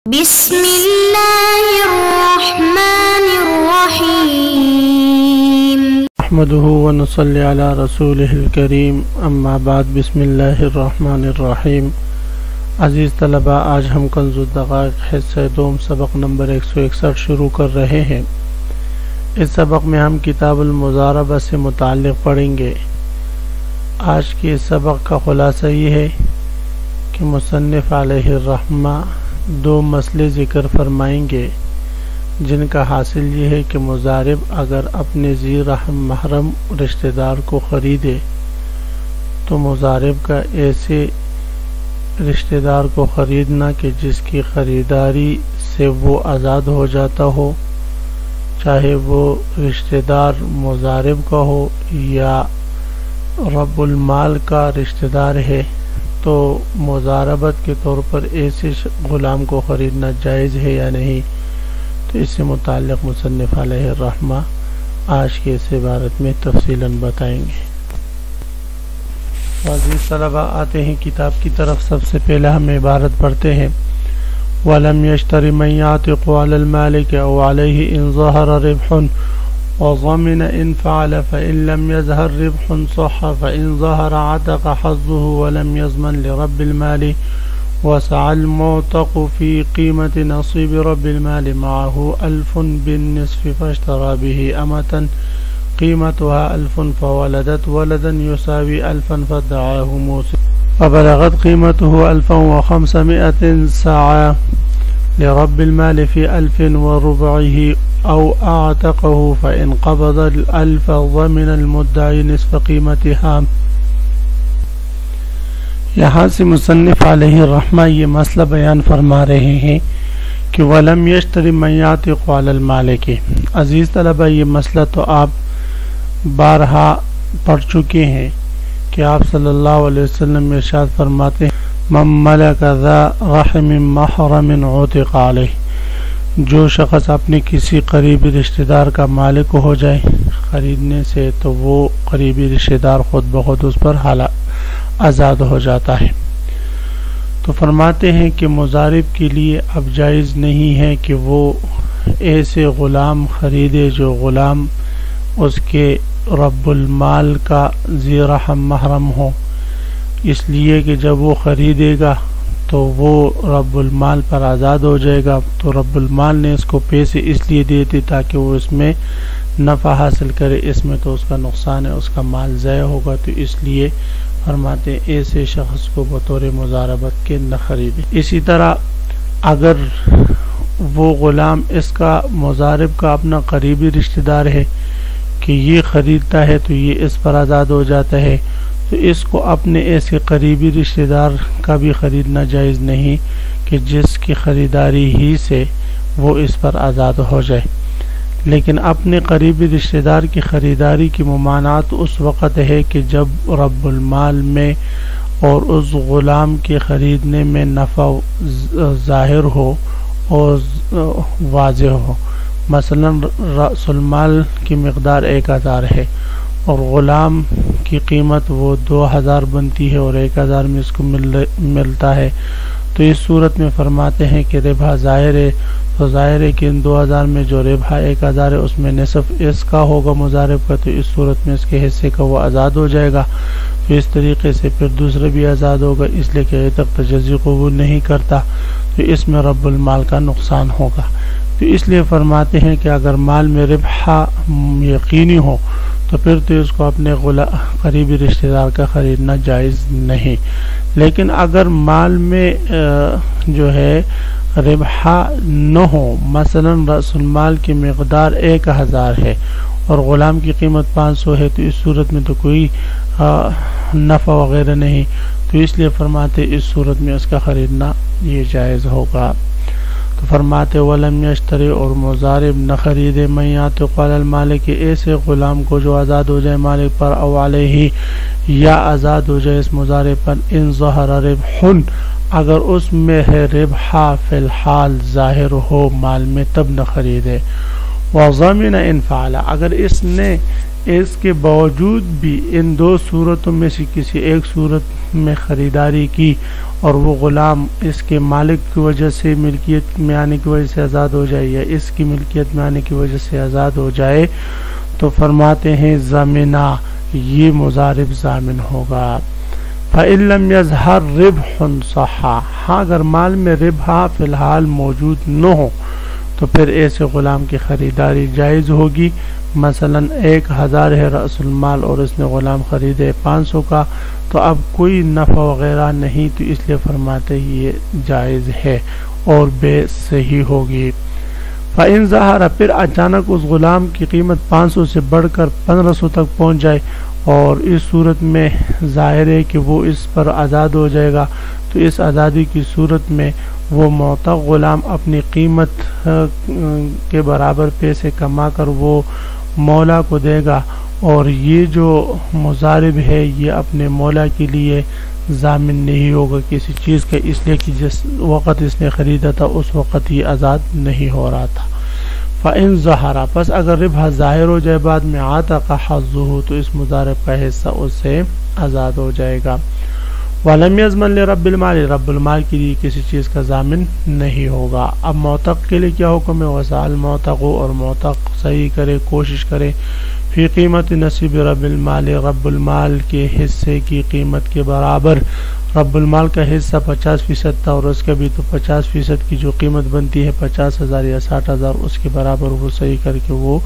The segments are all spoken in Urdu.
بسم اللہ الرحمن الرحیم نحمده ونصلی علی رسولہ الکریم اما بعد بسم اللہ الرحمن الرحیم۔ عزیز طلبہ، آج ہم کنز الدقائق حصہ دوم سبق نمبر 161 شروع کر رہے ہیں۔ اس سبق میں ہم کتاب المضاربہ سے متعلق پڑھیں گے۔ آج کے سبق کا خلاصہ یہ ہے کہ مصنف علیہ الرحمہ دو مسئلے ذکر فرمائیں گے، جن کا حاصل یہ ہے کہ مضارب اگر اپنے ذی رحم محرم رشتہ دار کو خریدے تو مضارب کا ایسے رشتہ دار کو خریدنا کہ جس کی خریداری سے وہ آزاد ہو جاتا ہو، چاہے وہ رشتہ دار مضارب کا ہو یا رب المال کا رشتہ دار ہے، تو مضاربت کے طور پر ایسے غلام کو خریدنا جائز ہے یا نہیں، تو اس سے متعلق مصنف علیہ الرحمہ آج کے اس عبارت میں تفصیلاً بتائیں گے۔ عزیز طلبہ، آتے ہیں کتاب کی طرف۔ سب سے پہلا ہم عبارت پڑھتے ہیں: وَلَمْ يَشْتَرِ مَنْ يَعْتِقُ عَلَى الْمَالِكِ أَوْ عَلَيْهِ إِنْ ظَهَرَ رِبْحٌ وضمن إن فعل فإن لم يظهر ربح صح فإن ظهر عتق حظه ولم يضمن لرب المال وسعى المعتق في قيمة نصيب رب المال معه 1000 بالنصف فاشترى به أمة قيمتها 1000 فولدت ولدا يساوي 1000 فادعاه موسى فبلغت قيمته 1500 سعى لرب المال في 1000 وربعه أو أعتقه فإن قبض 1000 ضمن المدعي نصف قيمتها۔ یہاں سے مصنف علیہ الرحمہ یہ مسئلہ بیان فرما رہے ہیں کہ وَلَمْ يَشْتَرِ مَنْ يَعْتِقُ عَلَى الْمَالِكِ۔ عزیز طلبہ، یہ مسئلہ تو آپ بارہا پڑھ چکے ہیں کہ آپ صلی اللہ علیہ وسلم ارشاد فرماتے ہیں: مَنْ مَلَكَ ذَا رَحِمٍ مَحْرَمٍ عُتِقَ عَلَيْهِ۔ جو شخص اپنے کسی قریبی رشتہ دار کا مالک ہو جائے خریدنے سے، تو وہ قریبی رشتہ دار خود بخود اس پر آزاد ہو جاتا ہے۔ تو فرماتے ہیں کہ مضارب کے لیے اب جائز نہیں ہے کہ وہ ایسے غلام خریدے جو غلام اس کے رب المال کا ذی رحم محرم ہو، اس لیے کہ جب وہ خریدے گا تو وہ رب المال پر آزاد ہو جائے گا، تو رب المال نے اس کو پیسے اس لیے دیتے تاکہ وہ اس میں نفع حاصل کرے، اس میں تو اس کا نقصان ہے، اس کا مال ضائع ہوگا، تو اس لیے فرماتے ہیں ایسے شخص کو بطور مضاربت کے نہ خریدے۔ اسی طرح اگر وہ غلام اس کا مضارب کا اپنا قریبی رشتہ دار ہے کہ یہ خریدتا ہے تو یہ اس پر آزاد ہو جاتا ہے، تو اس کو اپنے ایسے قریبی رشتہ دار کا بھی خریدنا جائز نہیں کہ جس کی خریداری ہی سے وہ اس پر آزاد ہو جائے، لیکن اپنے قریبی رشتہ دار کی خریداری کی ممانعت اس وقت ہے کہ جب رب المال میں اور اس غلام کے خریدنے میں نفع ظاہر ہو اور واضح ہو۔ مثلا رأس المال کی مقدار 1000 ہے اور غلام کی قیمت وہ 2000 بنتی ہے اور 1000 میں اس کو ملتا ہے، تو اس صورت میں فرماتے ہیں کہ ربح ظاہر ہے، تو ظاہر ہے کہ ان 2000 میں جو ربح 1000 ہے اس میں نصف اس کا ہوگا مضارب کا، تو اس صورت میں اس کے حصے کا وہ آزاد ہو جائے گا۔ تو اس طریقے سے پھر دوسرے بھی آزاد ہوگا، اس لیے کہ تک تجزی قبول نہیں کرتا، تو اس میں رب المال کا نقصان ہوگا۔ تو اس لیے فرماتے ہیں کہ اگر مال میں ربح یقینی ہو تو پھر تو اس کو اپنے قریبی رشتہ دار کا خریدنا جائز نہیں، لیکن اگر مال میں جو ہے ربح نہ ہو، مثلا رأس المال کی مقدار 1000 ہے اور غلام کی قیمت 500 ہے، تو اس صورت میں تو کوئی نفع وغیرہ نہیں، تو اس لیے فرماتے اس صورت میں اس کا خریدنا یہ جائز ہوگا۔ تو فرماتے وَلَمْ يَشْتَرِ، اور مضارب نہ خریدے مَنْ يَعْتِقُ عَلَى الْمَالِكِ، ایسے غلام کو جو آزاد ہو جائے مالک پر، او علیہ یا آزاد ہو جائے اس مضارب پر، ان ظہر ربح، اگر اس میں ہے ربح فی الحال ظاہر ہو مال میں تب نہ خریدے، وضمن ان فعل، اگر اس نے اس کے باوجود بھی ان دو صورتوں میں سے کسی ایک صورت میں خریداری کی اور وہ غلام اس کے مالک کی وجہ سے ملکیت میں آنے کی وجہ سے آزاد ہو جائے یا اس کی ملکیت میں آنے کی وجہ سے آزاد ہو جائے تو فرماتے ہیں ضامنہ، یہ مضارب ضامن ہوگا۔ فَإِن لَمْ يَظْهَرْ رِبْحٌ صَحَّ، ہاں اگر مال میں ربح فی الحال موجود نہ ہو تو پھر ایسے غلام کی خریداری جائز ہوگی۔ مثلا 1000 ہے رأس المال اور اس نے غلام خریدے 500 کا، تو اب کوئی نفع وغیرہ نہیں، تو اس لیے فرماتے یہ جائز ہے اور بے صحیح ہوگی۔ فَإِن ظَهَرَ، پھر اچانک اس غلام کی قیمت 500 سے بڑھ کر 1500 تک پہنچ جائے اور اس صورت میں ظاہر ہے کہ وہ اس پر آزاد ہو جائے گا، تو اس آزادی کی صورت میں وہ معتق غلام اپنی قیمت کے برابر پیسے کما کر وہ مولا کو دے گا، اور یہ جو مضارب ہے یہ اپنے مولا کے لیے ضامن نہیں ہوگا کسی چیز کا، اس لیے کہ جس وقت اس نے خریدا تھا اس وقت یہ آزاد نہیں ہو رہا تھا۔ فَإِن ظَهَرَ، پس اگر ربح ظاہر ہو جائے بعد میں عَتَقَ حَظُّهُ، تو اس مضارب کا حصہ اس سے آزاد ہو جائے گا۔ وَلَمْ يَضْمَنْ لِرَبِّ الْمَالِ، رب المال کے لیے کسی چیز کا ضامن نہیں ہوگا۔ اب معتق کے لیے کیا حکم ہے؟ وَسَعَ الْمُعْتَقُ، اور معتق صحیح کرے، کوشش کرے، فی قیمت نصیب رب المال، رب المال کے حصے کی قیمت کے برابر۔ رب المال کا حصہ 50% تھا اور اس کا بھی تو 50% کی جو قیمت بنتی ہے 50,000 یا 60,000، اس کے برابر وہ صحیح کر کے وہ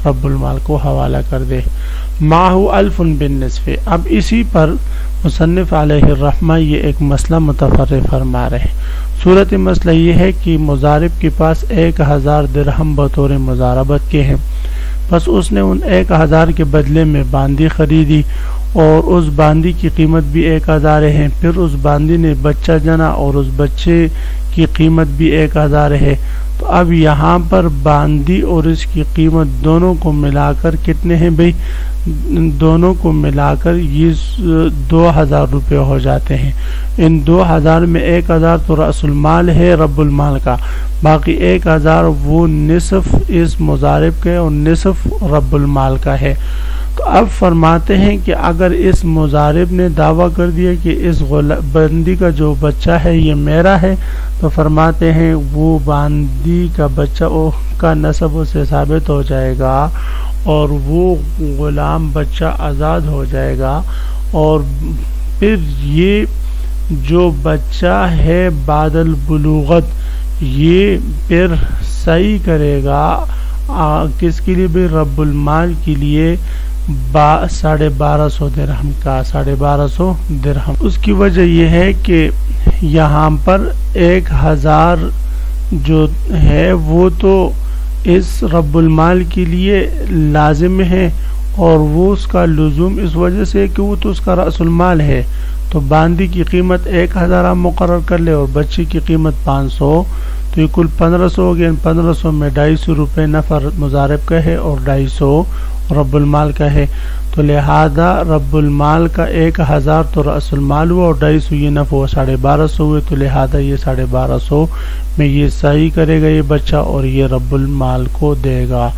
رب المال کو حوالہ کر دے۔ ماہو الف بالنصف، اب اسی پر مصنف علیہ الرحمہ یہ ایک مسئلہ متفرع فرما رہے ہیں۔ صورت مسئلہ یہ ہے کہ مضارب کے پاس 1000 درہم بطور مضاربت کے ہیں، بس اس نے ان 1000 کے بدلے میں باندی خریدی اور اس باندی کی قیمت بھی 1000 ہے، پھر اس باندی نے بچہ جنا اور اس بچے کی قیمت بھی 1000 ہے، تو اب یہاں پر باندی اور اس کی قیمت دونوں کو ملا کر کتنے ہیں بھئی؟ دونوں کو ملا کر یہ 2000 روپے ہو جاتے ہیں۔ ان 2000 میں 1000 تو رأس المال ہے رب المال کا، باقی 1000 وہ نصف اس مضارب کے اور نصف رب المال کا ہے۔ تو اب فرماتے ہیں کہ اگر اس مضارب نے دعویٰ کر دیا کہ اس باندی کا جو بچہ ہے یہ میرا ہے، تو فرماتے ہیں وہ باندی کا بچہ کا نسب اسے ثابت ہو جائے گا اور وہ غلام بچہ آزاد ہو جائے گا، اور پھر یہ جو بچہ ہے بعد البلوغت یہ پھر صحیح کرے گا کس کے لیے بھی؟ رب المال کے لیے 1250 درہم کا، 1250 درہم۔ اس کی وجہ یہ ہے کہ یہاں پر 1000 جو ہے وہ تو اس رب المال کے لیے لازم ہے، اور وہ اس کا لزوم اس وجہ سے کہ وہ تو اس کا رأس المال ہے، تو باندی کی قیمت 1000 آپ مقرر کر لے اور بچی کی قیمت 500، تو یہ کل 1500 ہو گیا۔ 1500 میں 250 روپے نفع مضارب کا ہے اور 250 رب المال کا ہے، تو لہذا رب المال کا 1000 تو رأس المال ہوا اور 250 یہ نفع ہوا، 1250 ہوئے، تو لہذا یہ 1250 میں یہ صحیح کرے گا یہ بچہ اور یہ رب المال کو دے گا۔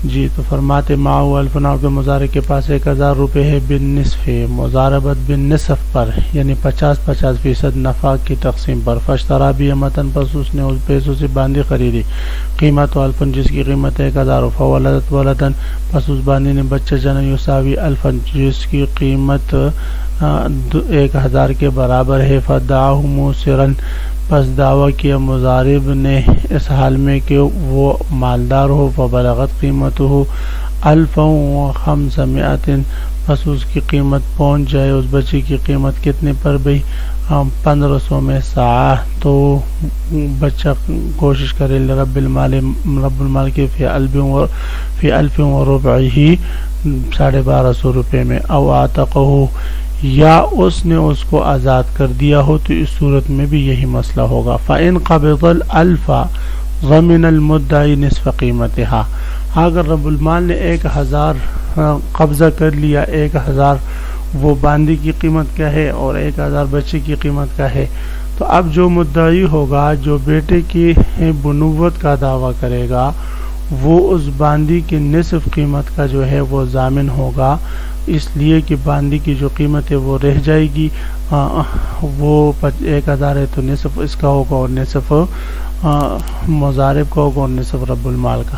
جی تو فرماتے معاو الفنا کے مضارب کے پاس 1000 روپے ہے بالنصف، مضاربت بالنصف پر یعنی 50% نفع کی تقسیم پر۔ فاشترا بیمتن، پس اس نے اس پیسوں سے باندی خریدی، قیمت الفن جس کی قیمت 1000، فولدت ولدن، پس اس باندی نے بچہ جنا یساوی الفن جس کی قیمت 1000 کے برابر ہے، فدعاہ موسرن، پس دعویٰ کیا مضارب نے اس حال میں کہ وہ مالدار ہو، فبلغت قیمتہ 1500، پس اس کی قیمت پہنچ جائے اس بچی کی قیمت کتنے پر بھئی؟ 1500 میں ساعہ، تو بچہ کوشش کرے رب المال کے فی 1000 و ربعہ 1250 روپے میں، او عتقہ، یا اس نے اس کو آزاد کر دیا ہو، تو اس صورت میں بھی یہی مسئلہ ہوگا۔ فَإِن قَبِضَ الْأَلْفَ ضَمِنَ الْمُدَّعِ نِصْفَ قِیمَتِهَا، اگر رب المال نے 1000 قبضہ کر لیا، 1000 وہ باندی کی قیمت کیا ہے اور 1000 بچے کی قیمت کا ہے، تو اب جو مدعی ہوگا جو بیٹے کی بنوت کا دعویٰ کرے گا وہ اس باندی کی نصف قیمت کا جو ہے وہ ضامن ہوگا، اس لیے کہ باندی کی جو قیمت ہے وہ رہ جائے گی، وہ 1000 ہے تو نصف اس کا ہوگا اور نصف مضارب کا ہوگا اور نصف رب المال کا۔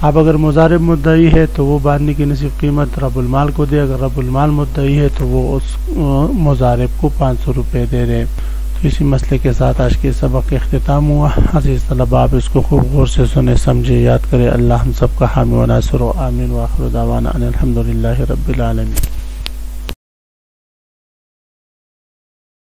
اب اگر مضارب مدعی ہے تو وہ باندی کی نصف قیمت رب المال کو دے، اگر رب المال مدعی ہے تو وہ اس مضارب کو 500 روپے دے دے۔ تو اسی مسئلے کے ساتھ آج کے سبق کا اختتام ہوا۔ عزیز طلباء آپ اس کو خوب غور سے سنیں، سمجھے، یاد کریں۔ اللہ ہم سب کا حامی و ناصر و آمین، وآخر دعوانا ان الحمدللہ رب العالمین۔